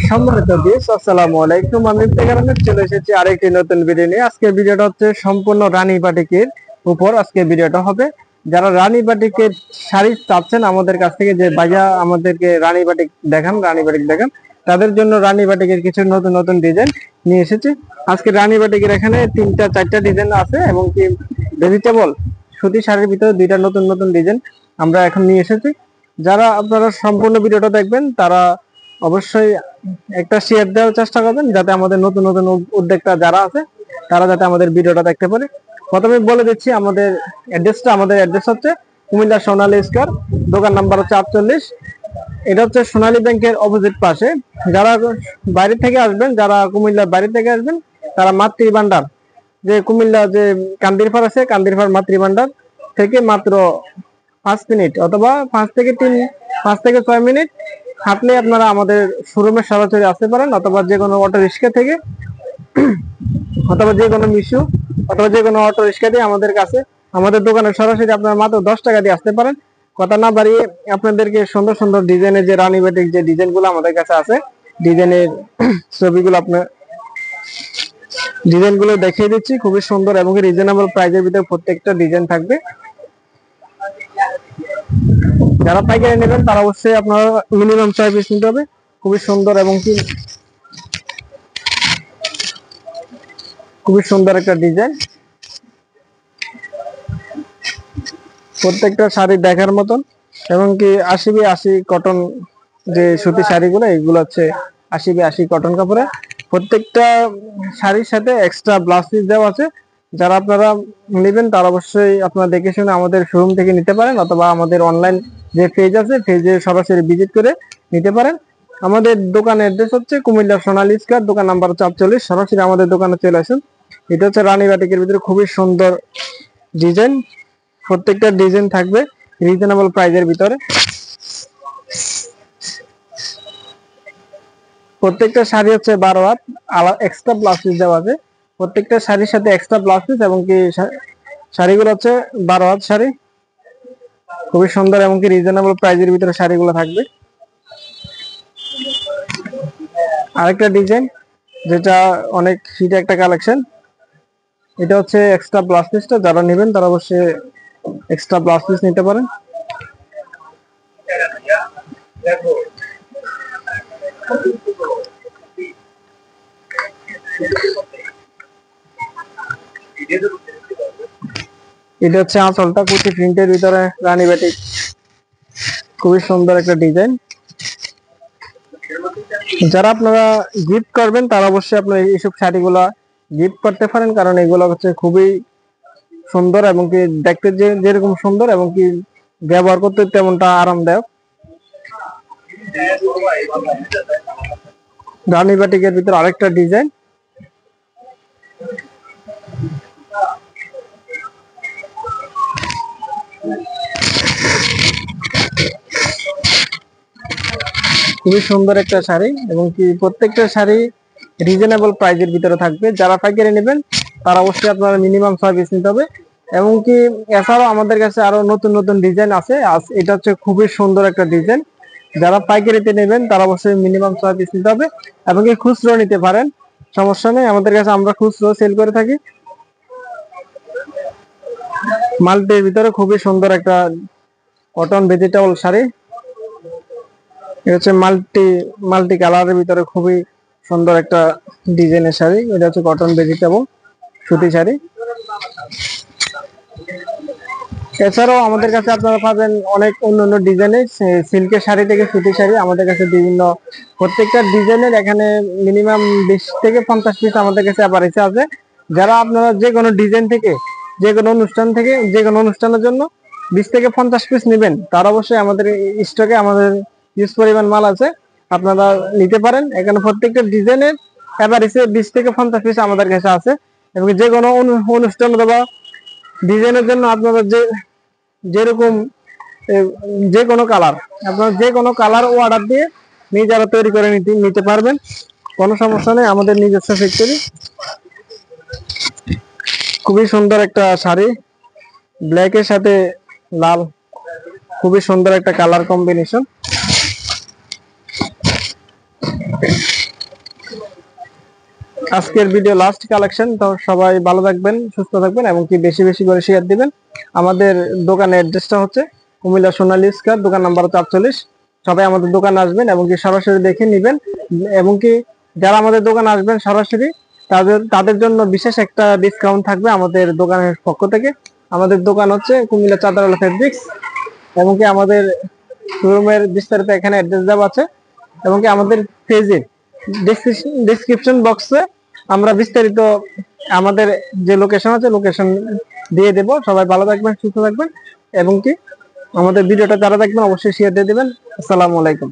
সম্মানিত ভিউয়ার্স, আসসালামু আলাইকুম। আমি ইফতেখার আহমেদ চলে এসেছি আরেকটি নতুন ভিডিও নিয়ে। আজকের ভিডিওটা হচ্ছে সম্পূর্ণ রানী বাটিকের উপর আজকের ভিডিওটা হবে। যারা রানী বাটিকের শাড়ি চাচ্ছেন আমাদের কাছ থেকে, যে ভাইয়া আমাদেরকে রানী বাটিক দেখান, তাদের জন্য রানী বাটিকের কিছু নতুন নতুন ডিজাইন নিয়ে এসেছি। আজকে রানী বাটিকের এখানে 3-4টা ডিজাইন আছে এবং কি ভেজিটেবল সুতি শাড়ির ভিতরে 2টা নতুন নতুন ডিজাইন আমরা এখন নিয়ে এসেছি। যারা আপনারা সম্পূর্ণ ভিডিওটা দেখবেন তারা অবশ্যই একটা শেয়ার দেওয়ার চেষ্টা করবেন, যাতে আমাদের নতুন নতুন উদ্যোক্তা যারা আছে তারা যাতে আমাদের ভিডিওটা দেখতে পারে। প্রথমে বলে দিচ্ছি আমাদের অ্যাড্রেস হচ্ছে কুমিল্লা সোনালী স্কয়ার, দোকান নাম্বার হচ্ছে 48। এটা হচ্ছে সোনালী ব্যাংকের অপোজিট পাশে। যারা বাইরে থেকে আসবেন, যারা কুমিল্লার বাইরে থেকে আসবেন, তারা মাতৃ ভান্ডার, যে কুমিল্লা যে কান্দিরপাড় আছে, কান্দিরপাড় মাতৃ ভান্ডার থেকে মাত্র 5 মিনিট অথবা 5 থেকে 6 মিনিট হাঁটলে আপনারা আমাদের শোরুমে সরাসরি আসতে পারেন, অথবা যে কোনো অটো রিক্সা থেকে, অথবা যে কোনো মিশু, অথবা যে কোনো অটো রিক্সা দিয়ে আমাদের কাছে, আমাদের দোকানে সরাসরি আপনারা মাত্র 10 টাকা দিয়ে আসতে পারেন। কথা না বাড়িয়ে আপনাদেরকে সুন্দর সুন্দর ডিজাইনের যে রানী বাটিক যে ডিজাইনগুলো আমাদের কাছে আছে, ডিজাইনের ছবিগুলো ডিজাইনগুলো দেখিয়ে দিচ্ছি। খুবই সুন্দর এবং রিজনেবল প্রাইসের ভিতরে প্রত্যেকটা ডিজাইন থাকবে। যারা পাইকারি নেবেন তারা অবশ্যই আপনারা মিনিমাম 6 পিস নিতে হবে। খুবই সুন্দর এবং কি খুবই সুন্দর একটা ডিজাইন, প্রত্যেকটা শাড়ি দেখার মতন এবং কি 80/80 কটন যে সুতি শাড়িগুলো, এগুলো হচ্ছে 80/80 কটন কাপড়ে। প্রত্যেকটা শাড়ির সাথে এক্সট্রা ব্লাউজ পিস দেওয়া আছে। যারা আপনারা নেবেন তারা অবশ্যই আপনারা দেখে শুনে আমাদের শোরুম থেকে নিতে পারেন, অথবা আমাদের অনলাইন যে পেজ আছে পেজে সরাসরি ভিজিট করে নিতে পারেন। আমাদের দোকানের অ্যাড্রেস হচ্ছে কুমিল্লা সোনালী স্কয়ার, দোকান নাম্বার 48। সরাসরি আমাদের দোকানে চলে আসুন। এটা হচ্ছে রানী বাটিকের ভিতরে খুবই সুন্দর ডিজাইন, প্রত্যেকটা ডিজাইন থাকবে রিজনেবল প্রাইসের ভিতরে। প্রত্যেকটা শাড়ি হচ্ছে 12 হাত, এক্সট্রা ব্লাউজ পিস দেওয়া আছে। প্রত্যেকটা শাড়ির সাথে এক্সট্রা ব্লাউজ পিস এবং কি শাড়িগুলো হচ্ছে 12 হাত শাড়ি, খুবই সুন্দর এবং কি রিজনেবল প্রাইসের ভিতরে শাড়িগুলো থাকবে। আরেকটা ডিজাইন যেটা অনেক হিট একটা কালেকশন, এটা হচ্ছে এক্সট্রা ব্লাউজ পিসটা। যারা নেবেন তারা অবশ্যই এক্সট্রা ব্লাউজ পিস নিতে পারেন। এটা হচ্ছে আঁচলটা কুচি প্রিন্টের ভিতরে রানী বাটিক, খুবই সুন্দর একটা ডিজাইন। যারা আপনারা গিফট করবেন তারা অবশ্যই আপনারা এইসব শাড়িগুলা গিফট করতে পারেন, কারণ এগুলো হচ্ছে খুবই সুন্দর এবং কি দেখতে যেরকম সুন্দর এবং কি ব্যবহার করতে তেমনটা আরামদায়ক। রানী বাটিকের ভিতরে আরেকটা ডিজাইন, খুবই সুন্দর একটা শাড়ি এবং কি প্রত্যেকটা শাড়ি রিজনেবল প্রাইসের ভিতরে থাকবে। যারা পাইকারি নেবেন তারা অবশ্যই আপনারা মিনিমাম 6 পিস নিতে হবে। এবং কি এছাড়াও আমাদের কাছে আরো নতুন নতুন ডিজাইন আছে। এটা হচ্ছে খুবই সুন্দর একটা ডিজাইন। যারা পাইকারিতে নেবেন তারা অবশ্যই মিনিমাম 6 পিস নিতে হবে এবং কি খুচরো নিতে পারেন, সমস্যা নেই। আমাদের কাছে আমরা খুচরো সেল করে থাকি। মাল্টির ভিতরে খুবই সুন্দর একটা কটন ভেজিটেবল শাড়ি, এটা হচ্ছে মাল্টি কালারের ভিতরে খুবই সুন্দর একটা ডিজাইনের শাড়ি। এটা হচ্ছে কটন ভেজিটেবল সুতি শাড়ি। এছাড়াও আমাদের কাছে আপনারা পাবেন অনেক অন্যান্য ডিজাইনের সিল্কের শাড়ি থেকে সুতি শাড়ি। আমাদের কাছে বিভিন্ন প্রত্যেকটা ডিজাইনের এখানে মিনিমাম 20 থেকে 50 পিস আমাদের কাছে অ্যাভারেজে আছে। যারা আপনারা যে কোনো ডিজাইন থেকে, যে কোনো অনুষ্ঠানের জন্য 20 থেকে 50 পিস নেবেন, তার অবশ্যই আমাদের স্টকে আমাদের ইউজ পরিমাণ মাল আছে, আপনারা নিতে পারেন। এখানে প্রত্যেকটা ডিজাইনের এভারেজে 20 থেকে 50 পিস আমাদের কাছে আছে এবং যে কোনো অনুষ্ঠান অথবা ডিজাইনের জন্য আপনারা যেরকম যে কোনো কালার, আপনারা যে কোনো কালার অর্ডার দিয়ে নিজেরা তৈরি করে নিতে পারবেন, কোনো সমস্যা নেই। আমাদের নিজস্ব ফ্যাক্টরি। খুবই সুন্দর একটা শাড়ি, ব্ল্যাকের সাথে লাল, খুবই সুন্দর একটা কালার কম্বিনেশন। আজকের ভিডিও লাস্ট কালেকশন। তো সবাই ভালো থাকবেন, সুস্থ থাকবেন এবং কি বেশি বেশি করে শেয়ার দিবেন। আমাদের দোকানের অ্যাড্রেসটা হচ্ছে কুমিল্লা সোনালী স্কয়ার, দোকান নাম্বার ৪৪। সবাই আমাদের দোকানে আসবেন এবং কি সরাসরি দেখে নেবেন এবং কি যারা আমাদের দোকানে আসবেন সরাসরি তাদের জন্য বিশেষ একটা ডিসকাউন্ট থাকবে আমাদের দোকানের পক্ষ থেকে। আমাদের দোকান হচ্ছে কুমিল্লা চাঁদারওয়ালা ফেব্রিক্স এবং কি আমাদের শোরুমের বিস্তারিত এখানে অ্যাড্রেস দেওয়া আছে এবং কি আমাদের পেজের ডেসক্রিপশন বক্সে আমরা বিস্তারিত আমাদের যে লোকেশন আছে লোকেশন দিয়ে দেব। সবাই ভালো থাকবেন, সুস্থ থাকবেন এবং কি আমাদের ভিডিওটা যারা দেখবেন অবশ্যই শেয়ার দিয়ে দিবেন। আসসালামু আলাইকুম।